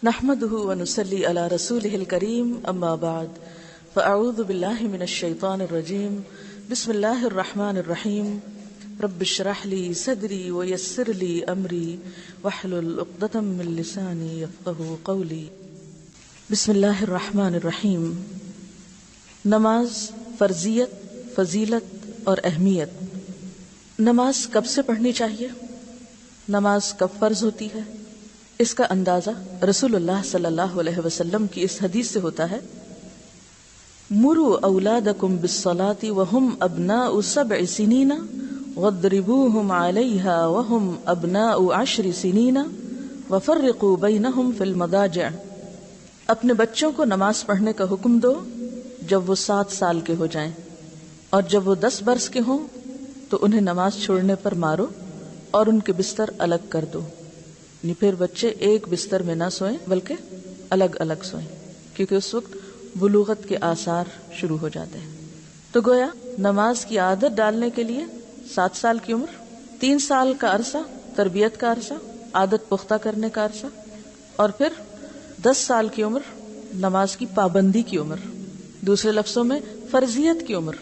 نحمده ونصلي على رسوله الكريم اما بعد فاعوذ بالله من الشيطان الرجيم بسم الله الرحمن الرحيم رب اشرح لي صدري ويسر لي امري واحلل عقدة من لساني يفقهوا قولي. بسم الله الرحمن الرحیم. نماز، فرضیت، فضیلت اور اہمیت. نماز کب سے پڑھنی چاہیے؟ نماز کب فرض ہوتی ہے؟ اس کا اندازہ رسول اللہ صلی اللہ علیہ وسلم کی اس حدیث سے ہوتا ہے: مروا اولادکم بالصلاۃ وهم ابناء 7 سنین واضربوهم علیها وهم ابناء 10 سنین وفرقوا بینہم فی المضاجع. اپنے بچوں کو نماز پڑھنے کا حکم دو جب وہ 7 سال کے ہو جائیں، اور جب وہ 10 برس کے ہوں تو انہیں نماز چھوڑنے پر مارو اور ان کے بستر الگ کر دو. یعنی پھر بچے ایک بستر میں نہ سوئیں بلکہ الگ الگ سوئیں، کیونکہ اس وقت بلوغت کے آثار شروع ہو جاتے ہیں. تو گویا نماز کی عادت ڈالنے کے لیے 7 سال کی عمر، 3 سال کا عرصہ تربیت کا عرصہ، عادت پختہ کرنے کا عرصہ، اور پھر 10 سال کی عمر نماز کی پابندی کی عمر. دوسرے لفظوں میں فرضیت کی عمر،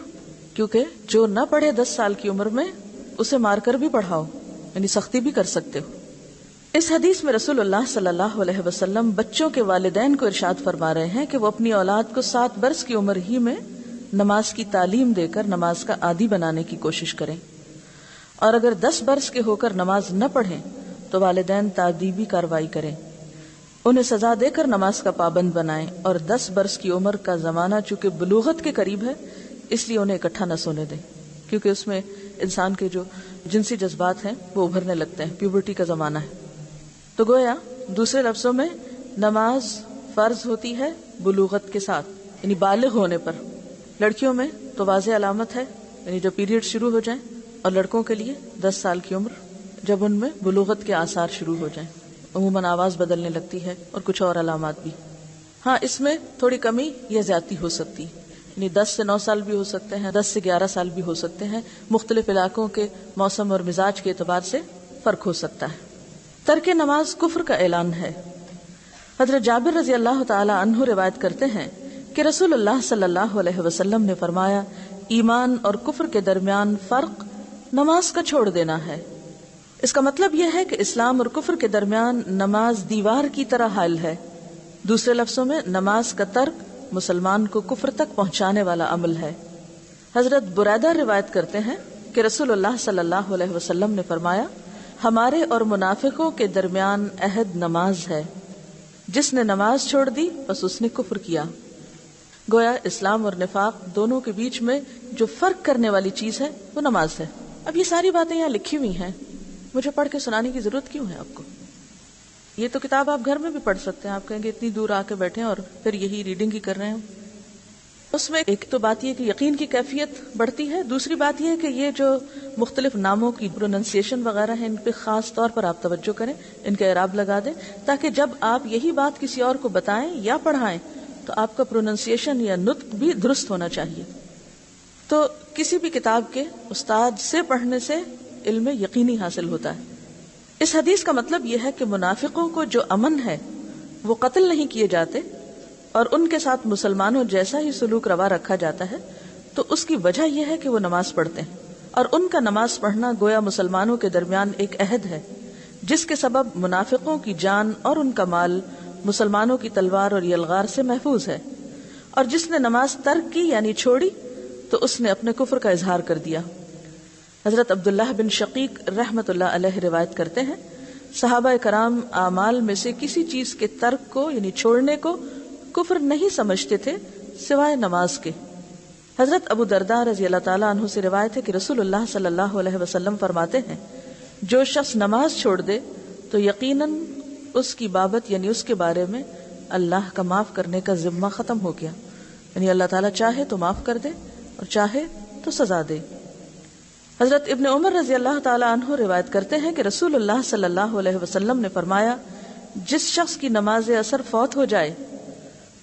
کیونکہ جو نہ پڑھے 10 سال کی عمر میں اسے مار کر بھی پڑھاؤ، یعنی سختی بھی کر سکتے ہو. اس حدیث میں رسول اللہ صلی اللہ علیہ وسلم بچوں کے والدین کو ارشاد فرما رہے ہیں کہ وہ اپنی اولاد کو 7 برس کی عمر ہی میں نماز کی تعلیم دے کر نماز کا عادی بنانے کی کوشش کریں، اور اگر 10 برس کے ہو کر نماز نہ پڑھیں تو والدین تادیبی کارروائی کریں، انہیں سزا دے کر نماز کا پابند بنائیں. اور 10 برس کی عمر کا زمانہ چونکہ بلوغت کے قریب ہے اس لیے انہیں اکٹھا نہ سونے دیں، کیونکہ اس میں انسان کے جو جنسی جذبات ہیں وہ ابھرنے لگتے ہیں، پیوبرٹی کا زمانہ ہے. تو گویا دوسرے لفظوں میں نماز فرض ہوتی ہے بلوغت کے ساتھ، یعنی بالغ ہونے پر. لڑکیوں میں تو واضح علامت ہے، یعنی جب پیریڈ شروع ہو جائیں، اور لڑکوں کے لیے 10 سال کی عمر جب ان میں بلوغت کے آثار شروع ہو جائیں. عموماً آواز بدلنے لگتی ہے اور کچھ اور علامات بھی. ہاں، اس میں تھوڑی کمی یا زیادتی ہو سکتی، یعنی 10 سے 9 سال بھی ہو سکتے ہیں، 10 سے 11 سال بھی ہو سکتے ہیں. مختلف علاقوں کے موسم اور مزاج کے اعتبار سے فرق ہو سکتا ہے. ترک نماز کفر کا اعلان ہے. حضرت جابر رضی اللہ تعالی عنہ روایت کرتے ہیں کہ رسول اللہ صلی اللہ علیہ وسلم نے فرمایا: ایمان اور کفر کے درمیان فرق نماز کا چھوڑ دینا ہے. اس کا مطلب یہ ہے کہ اسلام اور کفر کے درمیان نماز دیوار کی طرح حائل ہے. دوسرے لفظوں میں نماز کا ترک مسلمان کو کفر تک پہنچانے والا عمل ہے. حضرت بریدہ روایت کرتے ہیں کہ رسول اللہ صلی اللہ علیہ وسلم نے فرمایا: ہمارے اور منافقوں کے درمیان عہد نماز ہے، جس نے نماز چھوڑ دی بس اس نے کفر کیا. گویا اسلام اور نفاق دونوں کے بیچ میں جو فرق کرنے والی چیز ہے وہ نماز ہے. اب یہ ساری باتیں یہاں لکھی ہوئی ہیں، مجھے پڑھ کے سنانے کی ضرورت کیوں ہے آپ کو؟ یہ تو کتاب آپ گھر میں بھی پڑھ سکتے ہیں. آپ کہیں گے اتنی دور آ کے بیٹھے اور پھر یہی ریڈنگ ہی کر رہے ہیں. اس میں ایک تو بات یہ کہ یقین کی کیفیت بڑھتی ہے، دوسری بات یہ کہ یہ جو مختلف ناموں کی پروننسیشن وغیرہ ہیں ان پہ خاص طور پر آپ توجہ کریں، ان کا اعراب لگا دیں، تاکہ جب آپ یہی بات کسی اور کو بتائیں یا پڑھائیں تو آپ کا پروننسیشن یا نطق بھی درست ہونا چاہیے. تو کسی بھی کتاب کے استاد سے پڑھنے سے علم یقینی حاصل ہوتا ہے. اس حدیث کا مطلب یہ ہے کہ منافقوں کو جو امن ہے وہ قتل نہیں کیے جاتے اور ان کے ساتھ مسلمانوں جیسا ہی سلوک روا رکھا جاتا ہے. تو اس کی وجہ یہ ہے کہ وہ نماز پڑھتے ہیں، اور ان کا نماز پڑھنا گویا مسلمانوں کے درمیان ایک عہد ہے جس کے سبب منافقوں کی جان اور ان کا مال مسلمانوں کی تلوار اور یلغار سے محفوظ ہے. اور جس نے نماز ترک کی یعنی چھوڑی تو اس نے اپنے کفر کا اظہار کر دیا. حضرت عبداللہ بن شقیق رحمت اللہ علیہ روایت کرتے ہیں صحابہ کرام اعمال میں سے کسی چیز کے ترک کو یعنی چھوڑنے کو کفر نہیں سمجھتے تھے سوائے نماز کے. حضرت ابو درداء رضی اللہ تعالیٰ عنہ سے روایت ہے کہ رسول اللہ صلی اللہ علیہ وسلم فرماتے ہیں: جو شخص نماز چھوڑ دے تو یقیناً اس کی بابت یعنی اس کے بارے میں اللہ کا معاف کرنے کا ذمہ ختم ہو گیا. یعنی اللہ تعالیٰ چاہے تو معاف کر دے اور چاہے تو سزا دے. حضرت ابن عمر رضی اللہ تعالیٰ عنہ روایت کرتے ہیں کہ رسول اللہ صلی اللہ علیہ وسلم نے فرمایا: جس شخص کی نماز عصر فوت ہو جائے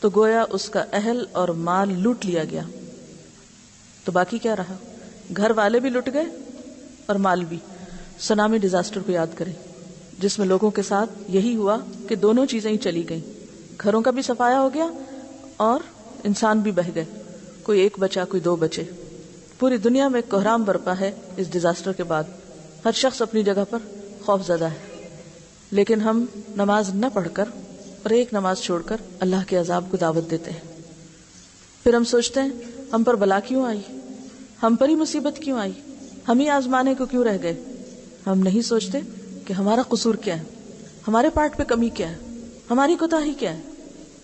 تو گویا اس کا اہل اور مال لوٹ لیا گیا. تو باقی کیا رہا؟ گھر والے بھی لٹ گئے اور مال بھی. سونامی ڈیزاسٹر کو یاد کریں، جس میں لوگوں کے ساتھ یہی ہوا کہ دونوں چیزیں ہی چلی گئیں، گھروں کا بھی صفایا ہو گیا اور انسان بھی بہہ گئے، کوئی ایک بچا کوئی دو بچے۔ پوری دنیا میں ایک کوہرام برپا ہے اس ڈیزاسٹر کے بعد، ہر شخص اپنی جگہ پر خوف زدہ ہے، لیکن ہم نماز نہ پڑھ کر اور ایک نماز چھوڑ کر اللہ کے عذاب کو دعوت دیتے ہیں۔ پھر ہم سوچتے ہیں ہم پر بلا کیوں آئی، ہم پر ہی مصیبت کیوں آئی، ہم ہی آزمانے کو کیوں رہ گئے۔ ہم نہیں سوچتے کہ ہمارا قصور کیا ہے، ہمارے پارٹ پہ کمی کیا ہے، ہماری کوتاہی کیا ہے۔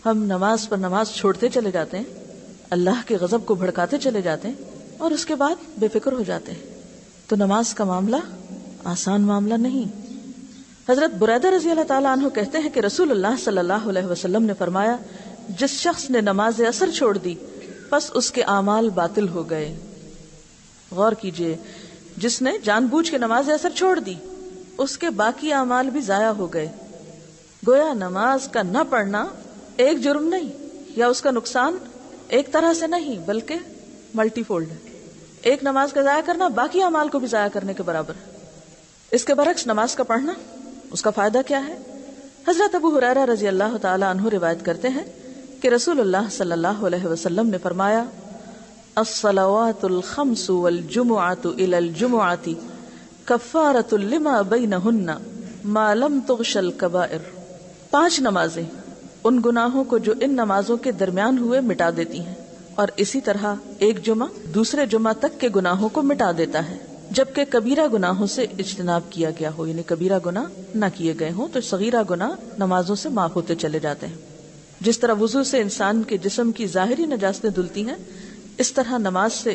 ہم نماز پر نماز چھوڑتے چلے جاتے ہیں، اللہ کے غضب کو بھڑکاتے چلے جاتے ہیں اور اس کے بعد بے فکر ہو جاتے ہیں۔ تو نماز کا معاملہ آسان معاملہ نہیں۔ حضرت بریدہ رضی اللہ تعالیٰ عنہ کہتے ہیں کہ رسول اللہ صلی اللہ علیہ وسلم نے فرمایا، جس شخص نے نماز عصر چھوڑ دی پس اس کے اعمال باطل ہو گئے۔ غور کیجئے، جس نے جان بوجھ کے نماز عصر چھوڑ دی اس کے باقی اعمال بھی ضائع ہو گئے۔ گویا نماز کا نہ پڑھنا ایک جرم نہیں، یا اس کا نقصان ایک طرح سے نہیں بلکہ ملٹی فولڈ ہے۔ ایک نماز کا ضائع کرنا باقی اعمال کو بھی ضائع کرنے کے برابر ہے۔ اس کے برعکس نماز کا پڑھنا، اس کا فائدہ کیا ہے؟ حضرت ابو ہریرہ رضی اللہ تعالی عنہ روایت کرتے ہیں کہ رسول اللہ صلی اللہ علیہ وسلم نے فرمایا، الصلوات الخمس والجمعۃ الی الجمعۃ کفارۃ لما بینہن ما لم تغش الکبائر۔ 5 نمازیں ان گناہوں کو جو ان نمازوں کے درمیان ہوئے مٹا دیتی ہیں، اور اسی طرح ایک جمعہ دوسرے جمعہ تک کے گناہوں کو مٹا دیتا ہے، جبکہ کبیرہ گناہوں سے اجتناب کیا گیا ہو، یعنی کبیرہ گناہ نہ کیے گئے ہوں تو صغیرہ گناہ نمازوں سے معاف ہوتے چلے جاتے ہیں۔ جس طرح وضو سے انسان کے جسم کی ظاہری نجاستیں دھلتی ہیں، اس طرح نماز سے